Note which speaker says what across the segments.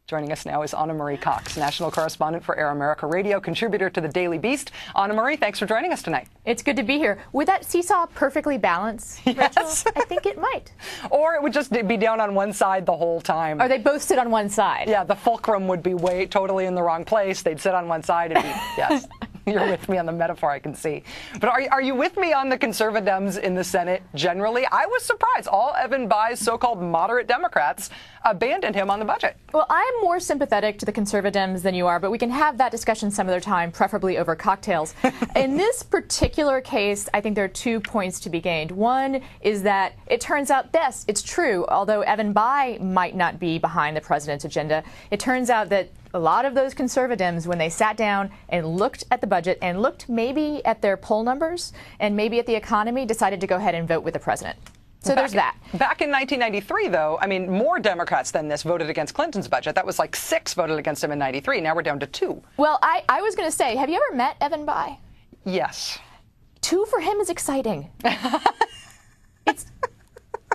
Speaker 1: Joining us now is Ana Marie Cox, national correspondent for Air America Radio, contributor to the Daily Beast. Ana Marie, thanks for joining us tonight.
Speaker 2: It's good to be here. Would that seesaw perfectly balance,
Speaker 1: yes.
Speaker 2: Rachel? I think it might.
Speaker 1: Or it would just be down on one side the whole time.
Speaker 2: Or they both sit on one side.
Speaker 1: Yeah, the fulcrum would be totally in the wrong place. They'd sit on one side and be, yes. You're with me on the metaphor, I can see. But are you with me on the conservadems in the Senate generally? I was surprised. All Evan Bayh's so-called moderate Democrats abandoned him on the budget.
Speaker 2: Well, I'm more sympathetic to the conservadems than you are, but we can have that discussion some other time, preferably over cocktails. In this particular case, I think there are 2 points to be gained. One is that it turns out, yes, it's true, although Evan Bayh might not be behind the president's agenda, it turns out that a lot of those conservadems, when they sat down and looked at the budget and looked maybe at their poll numbers and maybe at the economy, decided to go ahead and vote with the president. So there's that.
Speaker 1: Back in 1993, though, I mean, more Democrats than this voted against Clinton's budget. That was like 6 voted against him in 93. Now we're down to 2.
Speaker 2: Well, I was going to say, have you ever met Evan Bayh?
Speaker 1: Yes.
Speaker 2: 2 for him is exciting.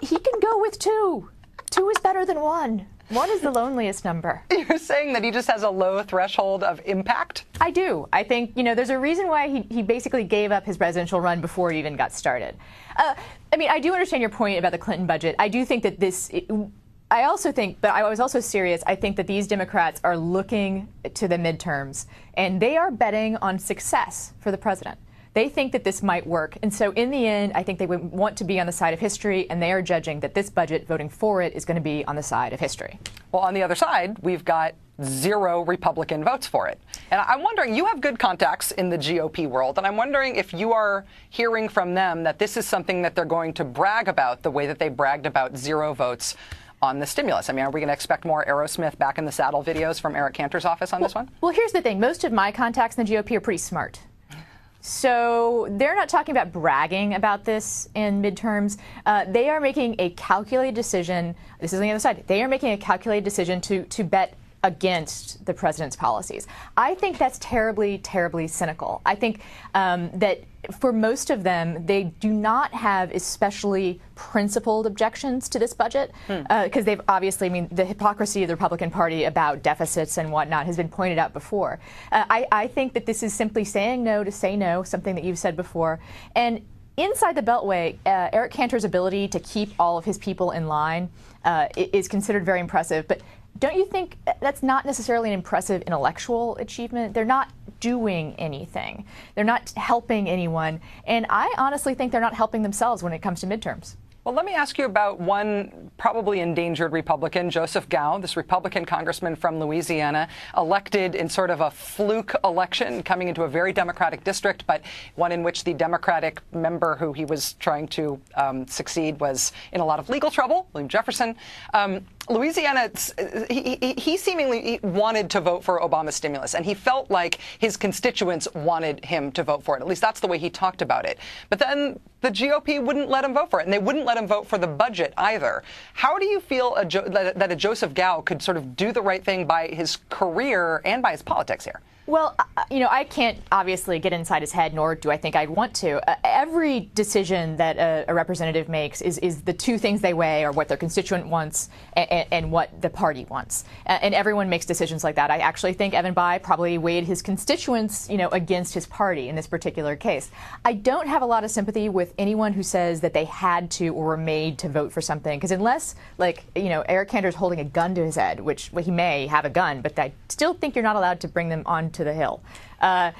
Speaker 2: He can go with 2. 2 is better than 1. 1 is the loneliest number.
Speaker 1: You're saying that he just has a low threshold of impact?
Speaker 2: I do. I think, there's a reason why he basically gave up his presidential run before it even got started. I mean, I do understand your point about the Clinton budget. I do think that I also think, but I was also serious, I think that these Democrats are looking to the midterms, and they are betting on success for the president. They think that this might work. And so in the end, I think they would want to be on the side of history, and they are judging that this budget, voting for it, is going to be on the side of history.
Speaker 1: Well, on the other side, we've got 0 Republican votes for it. And I'm wondering, you have good contacts in the GOP world, and I'm wondering if you are hearing from them that this is something that they're going to brag about the way that they bragged about 0 votes on the stimulus. I mean, are we going to expect more Aerosmith back in the saddle videos from Eric Cantor's office on this one?
Speaker 2: Well, here's the thing. Most of my contacts in the GOP are pretty smart. So they're not talking about bragging about this in midterms. They are making a calculated decision. This is on the other side. They are making a calculated decision to bet against the president's policies. I think that's terribly, terribly cynical. I think that for most of them, they do not have especially principled objections to this budget because they've obviously, I mean, the hypocrisy of the Republican Party about deficits and whatnot has been pointed out before. I think that this is simply saying no to say no, something that you've said before. And inside the Beltway, Eric Cantor's ability to keep all of his people in line is considered very impressive. But don't you think that's not necessarily an impressive intellectual achievement? They're not doing anything. They're not helping anyone. And I honestly think they're not helping themselves when it comes to midterms.
Speaker 1: Well, let me ask you about one probably endangered Republican, Joseph Gao, this Republican congressman from Louisiana, elected in sort of a fluke election, coming into a very Democratic district, but one in which the Democratic member who he was trying to succeed was in a lot of legal trouble, William Jefferson. Louisiana, he seemingly wanted to vote for Obama's stimulus, and he felt like his constituents wanted him to vote for it. At least that's the way he talked about it. But then the GOP wouldn't let him vote for it, and they wouldn't let him vote for the budget either. How do you feel that a Joseph Gao could sort of do the right thing by his career and by his politics here?
Speaker 2: Well, I can't obviously get inside his head, nor do I think I'd want to. Every decision that a representative makes is the 2 things they weigh are what their constituent wants and what the party wants. And everyone makes decisions like that. I actually think Evan Bayh probably weighed his constituents, against his party in this particular case. I don't have a lot of sympathy with anyone who says that they had to or were made to vote for something. Because unless, Eric Cantor's holding a gun to his head, which he may have a gun, but I still think you're not allowed to bring them onto the Hill. I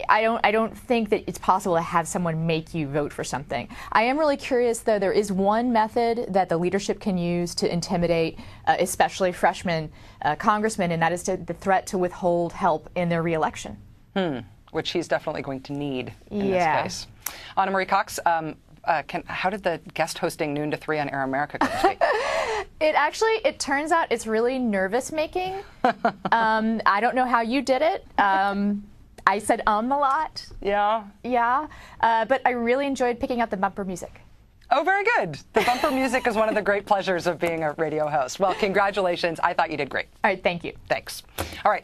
Speaker 2: don't think that it's possible to have someone make you vote for something. I am really curious, though. There is one method that the leadership can use to intimidate, especially freshman congressmen, and that is the threat to withhold help in their reelection.
Speaker 1: Which he's definitely going to need in this case. Ana Marie Cox, how did the guest hosting noon to 3 on Air America come to be?
Speaker 2: It turns out it's really nervous making. I don't know how you did it. I said a lot.
Speaker 1: Yeah.
Speaker 2: Yeah. But I really enjoyed picking out the bumper music.
Speaker 1: Oh, very good. The bumper music is one of the great pleasures of being a radio host. Well, congratulations. I thought you did great.
Speaker 2: All right. Thank you.
Speaker 1: Thanks. All right.